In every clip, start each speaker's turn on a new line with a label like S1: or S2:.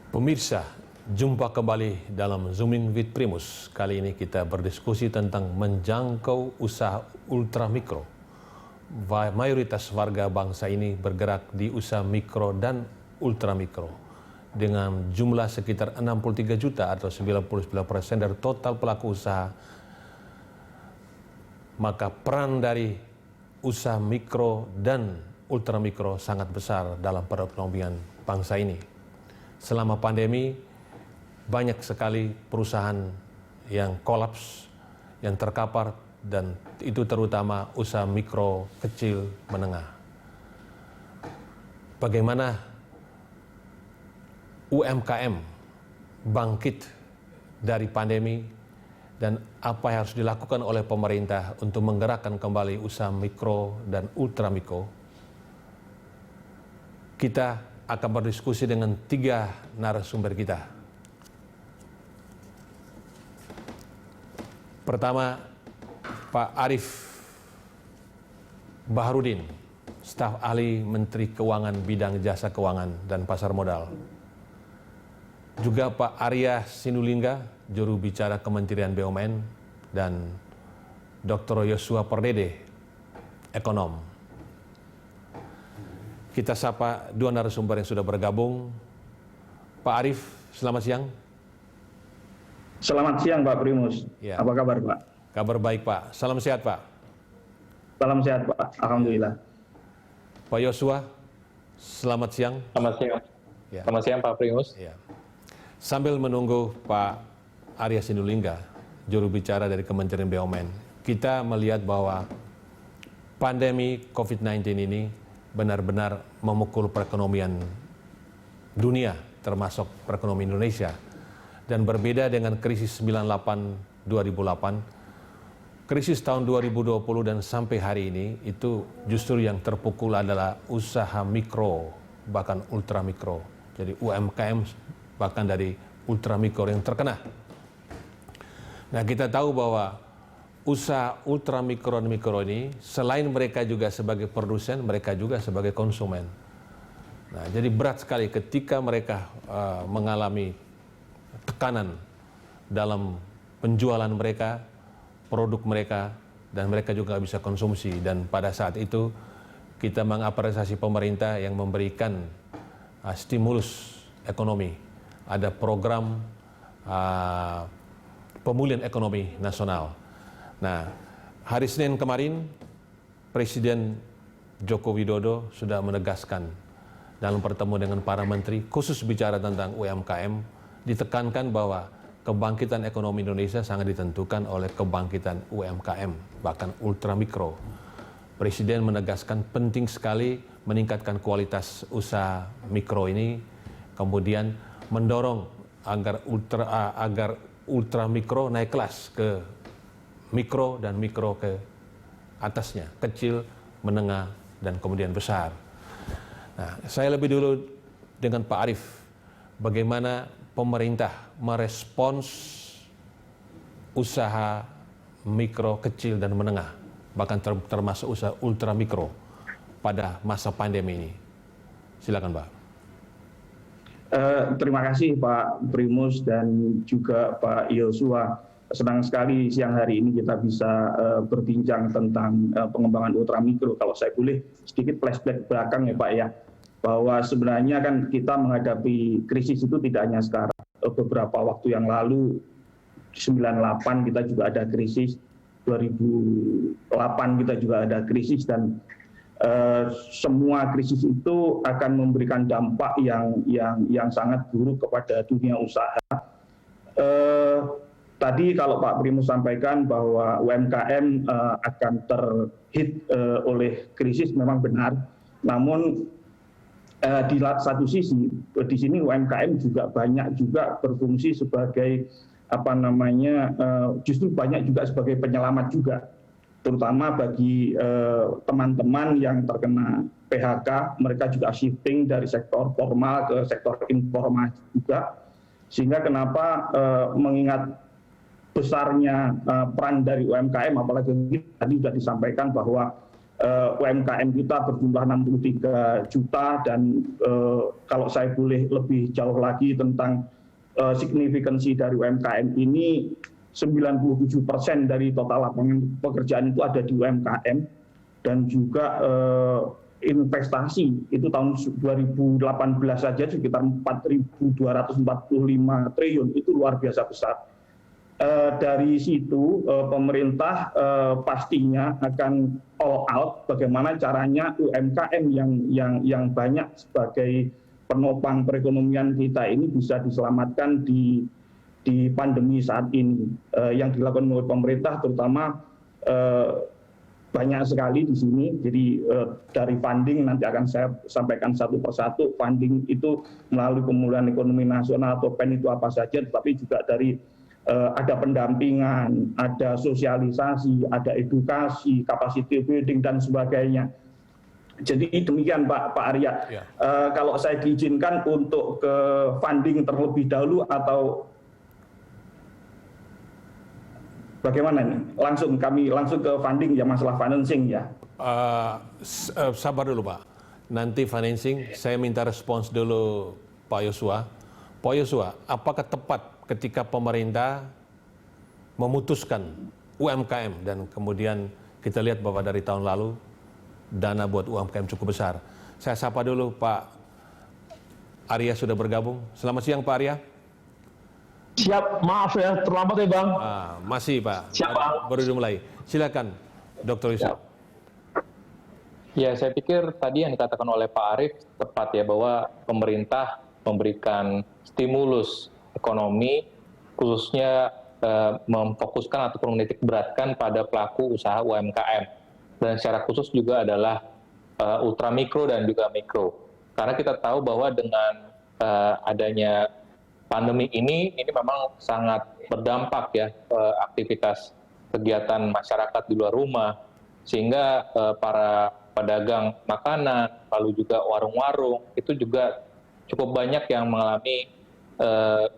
S1: Pemirsa, jumpa kembali dalam Zooming with Primus. Kali ini kita berdiskusi tentang menjangkau usaha ultramikro. Mayoritas warga bangsa ini bergerak di usaha mikro dan ultramikro dengan jumlah sekitar 63 juta atau 99% dari total pelaku usaha. Maka peran dari usaha mikro dan ultramikro sangat besar dalam perekonomian bangsa ini. Selama pandemi, banyak sekali perusahaan yang kolaps, yang terkapar, dan itu terutama usaha mikro, kecil, menengah. Bagaimana UMKM bangkit dari pandemi dan apa yang harus dilakukan oleh pemerintah untuk menggerakkan kembali usaha mikro dan ultramikro? Kita akan berdiskusi dengan 3 narasumber kita. Pertama, Pak Arief Baharudin, staf ahli Menteri Keuangan bidang jasa keuangan dan pasar modal. Juga Pak Arya Sinulinga, juru bicara Kementerian BUMN, dan Dr. Yosua Pardede, ekonom. Kita sapa 2 narasumber yang sudah bergabung. Pak Arief, selamat siang.
S2: Selamat siang Pak Primus.
S1: Ya.
S2: Apa kabar Pak?
S1: Kabar baik Pak. Salam sehat Pak.
S2: Salam sehat Pak. Alhamdulillah.
S1: Pak Yosua, selamat siang.
S3: Selamat siang.
S1: Ya.
S3: Selamat siang Pak Primus.
S1: Ya. Sambil menunggu Pak Arya Sinulinga, juru bicara dari Kementerian BUMN, kita melihat bahwa pandemi COVID-19 ini benar-benar memukul perekonomian dunia, termasuk perekonomian Indonesia. Dan berbeda dengan krisis 98-2008, krisis tahun 2020 dan sampai hari ini, itu justru yang terpukul adalah usaha mikro, bahkan ultramikro. Jadi UMKM bahkan dari ultramikro yang terkena. Nah, kita tahu bahwa usaha ultramikro dan mikro ini, selain mereka juga sebagai produsen, mereka juga sebagai konsumen. Nah, jadi berat sekali ketika mereka mengalami tekanan dalam penjualan mereka, produk mereka, dan mereka juga nggak bisa konsumsi. Dan pada saat itu, kita mengapresiasi pemerintah yang memberikan stimulus ekonomi. Ada program pemulihan ekonomi nasional. Nah, hari Senin kemarin, Presiden Joko Widodo sudah menegaskan dalam pertemuan dengan para menteri, khusus bicara tentang UMKM, ditekankan bahwa kebangkitan ekonomi Indonesia sangat ditentukan oleh kebangkitan UMKM, bahkan ultramikro. Presiden menegaskan penting sekali meningkatkan kualitas usaha mikro ini, kemudian mendorong agar ultramikro naik kelas ke mikro dan mikro ke atasnya, kecil, menengah, dan kemudian besar. Nah, saya lebih dulu dengan Pak Arief, bagaimana pemerintah merespons usaha mikro, kecil, dan menengah, bahkan termasuk usaha ultramikro pada masa pandemi ini. Silakan Pak.
S2: Terima kasih Pak Primus dan juga Pak Yosua. Senang sekali siang hari ini kita bisa berbincang tentang pengembangan ultramikro. Kalau saya boleh sedikit flashback belakang ya Pak ya, bahwa sebenarnya kan kita menghadapi krisis itu tidak hanya sekarang. Beberapa waktu yang lalu, 98 kita juga ada krisis, 2008 kita juga ada krisis, dan semua krisis itu akan memberikan dampak yang sangat buruk kepada dunia usaha. Tadi kalau Pak Primus sampaikan bahwa UMKM akan terhit oleh krisis, memang benar. Namun di satu sisi, di sini UMKM juga banyak juga berfungsi sebagai justru banyak juga sebagai penyelamat juga, terutama bagi teman-teman yang terkena PHK. Mereka juga shifting dari sektor formal ke sektor informal juga, sehingga kenapa mengingat besarnya peran dari UMKM, apalagi tadi sudah disampaikan bahwa UMKM kita berjumlah 63 juta dan kalau saya boleh lebih jauh lagi tentang signifikansi dari UMKM ini, 97% dari total lapangan pekerjaan itu ada di UMKM, dan juga investasi itu tahun 2018 saja sekitar 4.245 triliun, itu luar biasa besar. Dari situ pemerintah pastinya akan all out bagaimana caranya UMKM yang banyak sebagai penopang perekonomian kita ini bisa diselamatkan di pandemi saat ini. Yang dilakukan oleh pemerintah terutama banyak sekali di sini. Jadi dari funding nanti akan saya sampaikan satu persatu. Funding itu melalui pemulihan ekonomi nasional atau PEN itu apa saja, tetapi juga dari ada pendampingan, ada sosialisasi, ada edukasi, capacity building dan sebagainya. Jadi demikian Pak Arya. Ya. Kalau saya diizinkan untuk ke funding terlebih dahulu atau bagaimana nih? Kami langsung ke funding ya, masalah financing ya.
S1: Sabar dulu Pak. Nanti financing saya minta respons dulu Pak Yosua. Pak Yosua, apakah tepat ketika pemerintah memutuskan UMKM dan kemudian kita lihat bahwa dari tahun lalu dana buat UMKM cukup besar. Saya sapa dulu Pak Arya sudah bergabung. Selamat siang Pak Arya.
S3: Siap, maaf ya, terlambat ya Bang.
S1: Masih Pak,
S3: siap, Bang.
S1: Baru dimulai. Silakan Dr. Yusuf.
S4: Ya, saya pikir tadi yang dikatakan oleh Pak Arief tepat ya, bahwa pemerintah memberikan stimulus ekonomi, khususnya memfokuskan ataupun menitik beratkan pada pelaku usaha UMKM. Dan secara khusus juga adalah ultramikro dan juga mikro. Karena kita tahu bahwa dengan adanya pandemi ini memang sangat berdampak ya aktivitas kegiatan masyarakat di luar rumah, sehingga para pedagang makanan, lalu juga warung-warung itu juga cukup banyak yang mengalami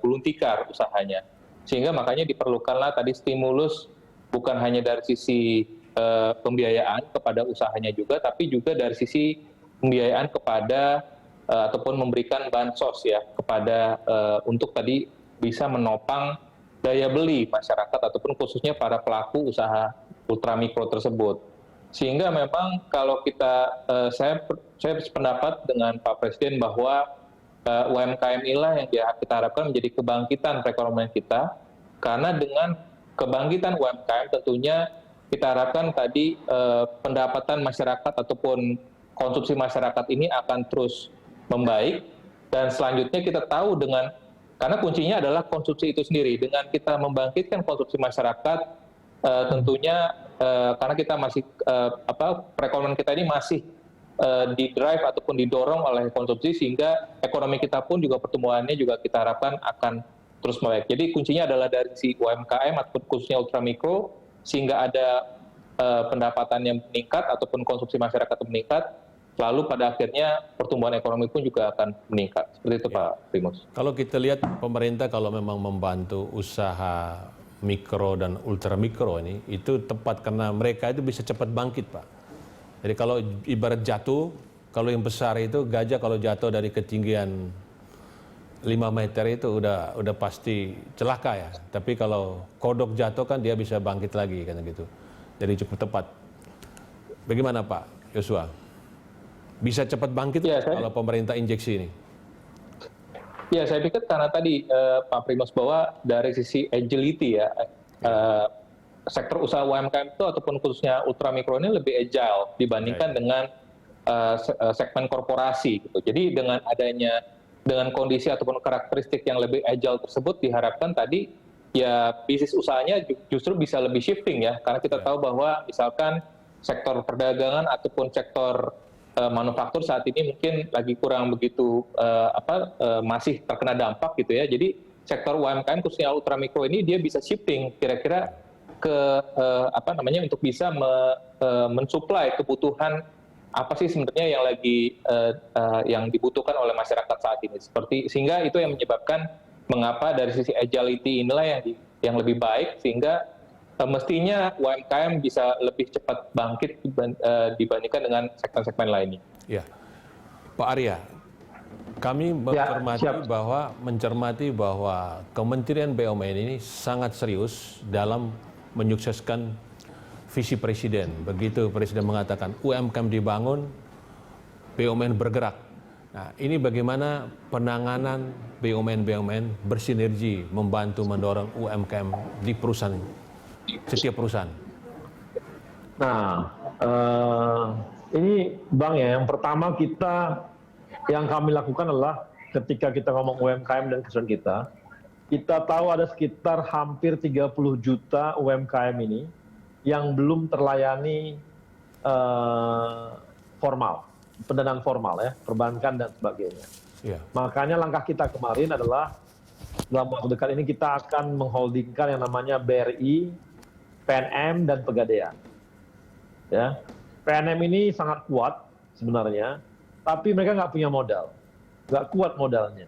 S4: gulung tikar usahanya. Sehingga makanya diperlukanlah tadi stimulus bukan hanya dari sisi pembiayaan kepada usahanya juga, tapi juga dari sisi pembiayaan kepada ataupun memberikan bansos ya kepada untuk tadi bisa menopang daya beli masyarakat ataupun khususnya para pelaku usaha ultramikro tersebut. Sehingga memang kalau kita saya sependapat dengan Pak Presiden bahwa UMKM inilah yang kita harapkan menjadi kebangkitan perekonomian kita, karena dengan kebangkitan UMKM tentunya kita harapkan tadi pendapatan masyarakat ataupun konsumsi masyarakat ini akan terus membaik, dan selanjutnya kita tahu karena kuncinya adalah konsumsi itu sendiri. Dengan kita membangkitkan konsumsi masyarakat, tentunya karena kita masih perekonomian kita ini masih didrive ataupun didorong oleh konsumsi, sehingga ekonomi kita pun juga pertumbuhannya juga kita harapkan akan terus membaik. Jadi kuncinya adalah dari si UMKM ataupun khususnya ultramikro, sehingga ada pendapatan yang meningkat ataupun konsumsi masyarakat meningkat. Lalu pada akhirnya pertumbuhan ekonomi pun juga akan meningkat. Seperti itu ya, Pak Primus.
S1: Kalau kita lihat pemerintah kalau memang membantu usaha mikro dan ultramikro ini, itu tepat karena mereka itu bisa cepat bangkit Pak. Jadi kalau ibarat jatuh, kalau yang besar itu gajah kalau jatuh dari ketinggian 5 meter itu udah pasti celaka ya. Tapi kalau kodok jatuh kan dia bisa bangkit lagi kan gitu. Jadi cukup tepat. Bagaimana Pak Yosua? Bisa cepat bangkit ya, kalau pemerintah injeksi ini?
S4: Ya, saya pikir karena tadi Pak Primus bahwa dari sisi agility ya, sektor usaha UMKM itu ataupun khususnya ultramikro ini lebih agile dibandingkan dengan segmen korporasi gitu. Jadi dengan kondisi ataupun karakteristik yang lebih agile tersebut diharapkan tadi ya bisnis usahanya justru bisa lebih shifting ya, karena kita tahu bahwa misalkan sektor perdagangan ataupun sektor manufaktur saat ini mungkin lagi kurang begitu masih terkena dampak gitu ya. Jadi sektor UMKM khususnya ultramikro ini dia bisa shifting kira-kira ke untuk bisa mensuplai kebutuhan apa sih sebenarnya yang lagi yang dibutuhkan oleh masyarakat saat ini. Sehingga itu yang menyebabkan mengapa dari sisi agility inilah yang lebih baik, sehingga mestinya UMKM bisa lebih cepat bangkit dibandingkan dengan segmen-segmen lainnya.
S1: Ya, Pak Arya, kami mencermati bahwa Kementerian BUMN ini sangat serius dalam menyukseskan visi Presiden. Begitu Presiden mengatakan UMKM dibangun, BUMN bergerak. Nah, ini bagaimana penanganan BUMN bersinergi membantu mendorong UMKM di perusahaan, setiap perusahaan?
S3: Nah, ini Bang ya, yang pertama yang kami lakukan adalah ketika kita ngomong UMKM dan kesulitan kita tahu ada sekitar hampir 30 juta UMKM ini yang belum terlayani formal, pendanaan formal ya, perbankan dan sebagainya. Yeah. Makanya langkah kita kemarin adalah dalam waktu dekat ini kita akan mengholdingkan yang namanya BRI, PNM dan Pegadaian. Ya, PNM ini sangat kuat sebenarnya, tapi mereka nggak punya modal, nggak kuat modalnya,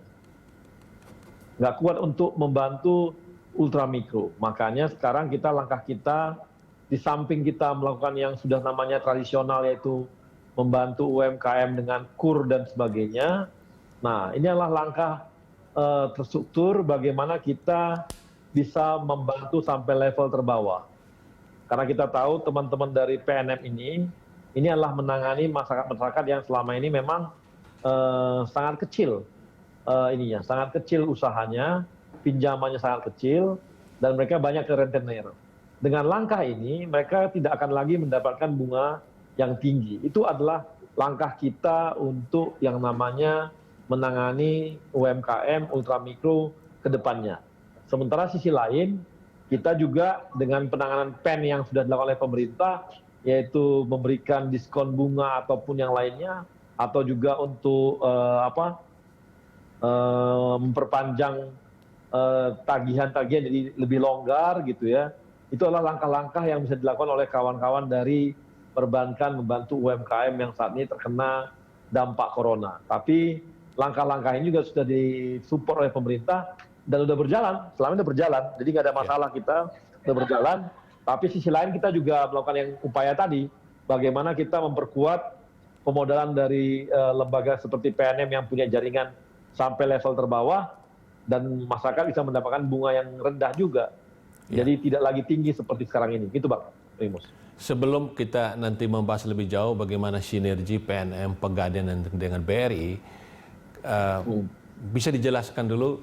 S3: nggak kuat untuk membantu ultramikro. Makanya sekarang langkah kita di samping kita melakukan yang sudah namanya tradisional yaitu membantu UMKM dengan KUR dan sebagainya. Nah, ini adalah langkah terstruktur bagaimana kita bisa membantu sampai level terbawah. Karena kita tahu teman-teman dari PNM ini adalah menangani masyarakat yang selama ini memang sangat kecil sangat kecil usahanya, pinjamannya sangat kecil, dan mereka banyak ke rentenir. Dengan langkah ini, mereka tidak akan lagi mendapatkan bunga yang tinggi. Itu adalah langkah kita untuk yang namanya menangani UMKM, ultramikro ke depannya. Sementara sisi lain, kita juga dengan penanganan PEN yang sudah dilakukan oleh pemerintah, yaitu memberikan diskon bunga ataupun yang lainnya, atau juga untuk memperpanjang tagihan-tagihan jadi lebih longgar gitu ya. Itu adalah langkah-langkah yang bisa dilakukan oleh kawan-kawan dari perbankan membantu UMKM yang saat ini terkena dampak corona. Tapi langkah-langkah ini juga sudah disupport oleh pemerintah dan sudah berjalan, selama ini sudah berjalan. Jadi nggak ada masalah, kita sudah berjalan. Tapi sisi lain kita juga melakukan yang upaya tadi, bagaimana kita memperkuat pemodalan dari lembaga seperti PNM yang punya jaringan sampai level terbawah, dan masyarakat bisa mendapatkan bunga yang rendah juga. Jadi tidak lagi tinggi seperti sekarang ini. Gitu Bang Primus.
S1: Sebelum kita nanti membahas lebih jauh bagaimana sinergi PNM, Pegadaian dengan BRI, bisa dijelaskan dulu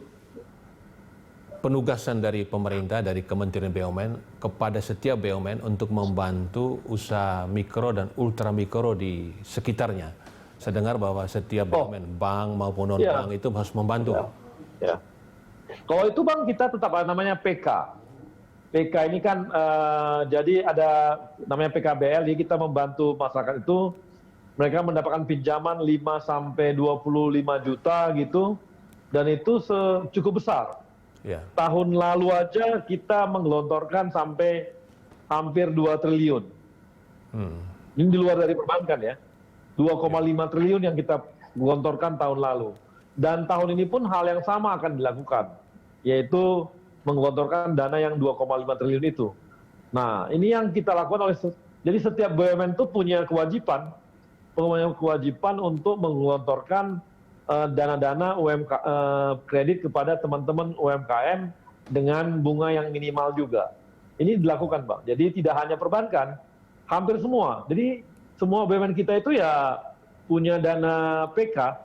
S1: penugasan dari pemerintah, dari Kementerian BUMN kepada setiap BUMN untuk membantu usaha mikro dan ultramikro di sekitarnya. Saya dengar bahwa setiap BUMN, bank maupun non-bank itu harus membantu.
S3: Ya. Kalau itu Bang, kita tetap ada namanya PK. PK ini kan jadi ada namanya PKBL, jadi kita membantu masyarakat itu, mereka mendapatkan pinjaman 5 sampai 25 juta gitu, dan itu cukup besar. Yeah. Tahun lalu aja kita menggelontorkan sampai hampir 2 triliun. Ini di luar dari perbankan ya. 2,5 triliun yang kita gelontorkan tahun lalu. Dan tahun ini pun hal yang sama akan dilakukan, yaitu menggelontorkan dana yang 2,5 triliun itu. Nah, ini yang kita lakukan jadi setiap BUMN itu punya kewajiban untuk menggelontorkan dana-dana kredit kepada teman-teman UMKM dengan bunga yang minimal juga. Ini dilakukan, Bang. Jadi tidak hanya perbankan, hampir semua. Jadi semua BUMN kita itu ya punya dana PK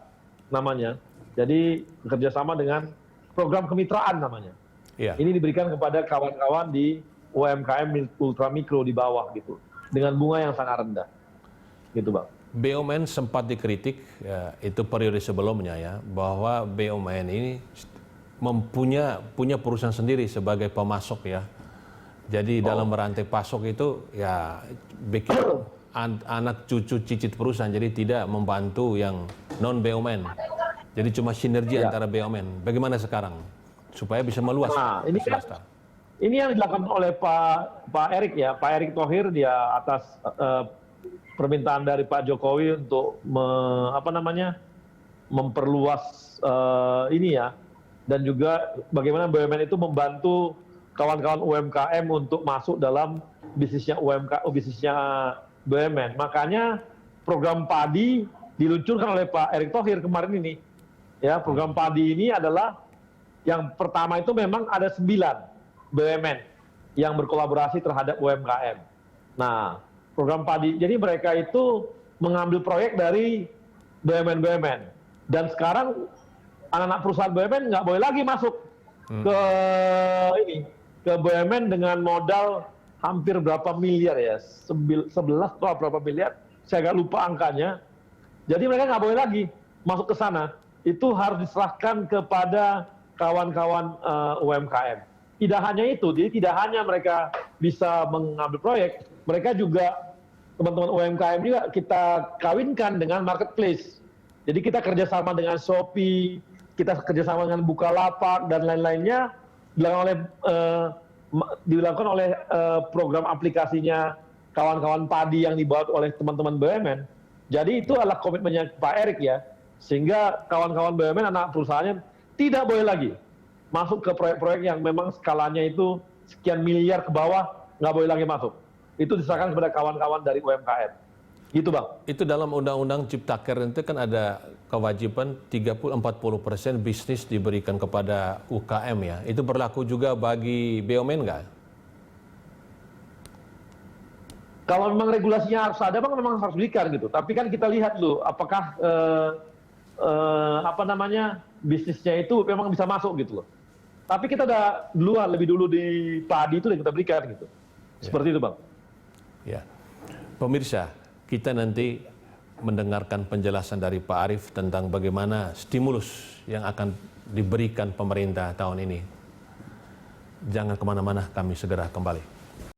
S3: namanya. Jadi bekerjasama dengan program kemitraan namanya. Yeah. Ini diberikan kepada kawan-kawan di UMKM ultramikro di bawah gitu, dengan bunga yang sangat rendah, gitu Bang.
S1: BUMN sempat dikritik, ya, itu periode sebelumnya ya, bahwa BUMN ini punya perusahaan sendiri sebagai pemasok ya. Jadi dalam rantai pasok itu ya bikin anak cucu cicit perusahaan, jadi tidak membantu yang non BUMN. Jadi cuma sinergi antara BUMN. Bagaimana sekarang supaya bisa meluas?
S3: Nah, ini yang dilakukan oleh Pak Erick ya, Pak Erick Thohir, dia atas permintaan dari Pak Jokowi untuk memperluas ini ya, dan juga bagaimana BUMN itu membantu kawan-kawan UMKM untuk masuk dalam bisnisnya bisnisnya BUMN. Makanya program padi diluncurkan oleh Pak Erick Thohir kemarin ini. Ya, program padi ini adalah yang pertama itu memang ada 9 BUMN yang berkolaborasi terhadap UMKM. Nah, program padi, jadi mereka itu mengambil proyek dari BUMN-BUMN. Dan sekarang anak-anak perusahaan BUMN nggak boleh lagi masuk ke BUMN dengan modal hampir berapa miliar ya, 11 atau berapa miliar, saya agak lupa angkanya. Jadi mereka nggak boleh lagi masuk ke sana. Itu harus diserahkan kepada kawan-kawan UMKM. Tidak hanya itu, jadi tidak hanya mereka bisa mengambil proyek, mereka juga, teman-teman UMKM juga kita kawinkan dengan marketplace. Jadi kita kerjasama dengan Shopee, kita kerjasama dengan Bukalapak, dan lain-lainnya, dilakukan oleh program aplikasinya kawan-kawan padi yang dibawa oleh teman-teman BUMN. Jadi itu adalah komitmennya Pak Erick ya, sehingga kawan-kawan BUMN, anak perusahaannya, tidak boleh lagi masuk ke proyek-proyek yang memang skalanya itu sekian miliar ke bawah, nggak boleh lagi masuk. Itu diserahkan kepada kawan-kawan dari UMKM. Gitu Bang.
S1: Itu dalam Undang-Undang Ciptaker itu kan ada kewajiban 30-40% bisnis diberikan kepada UKM ya. Itu berlaku juga bagi BUMN nggak?
S3: Kalau memang regulasinya harus ada, Bang, memang harus berikan gitu. Tapi kan kita lihat dulu, apakah bisnisnya itu memang bisa masuk gitu loh. Tapi kita udah lebih dulu di padi itu yang kita berikan gitu. Seperti itu Bang.
S1: Ya, pemirsa, kita nanti mendengarkan penjelasan dari Pak Arief tentang bagaimana stimulus yang akan diberikan pemerintah tahun ini. Jangan kemana-mana, kami segera kembali.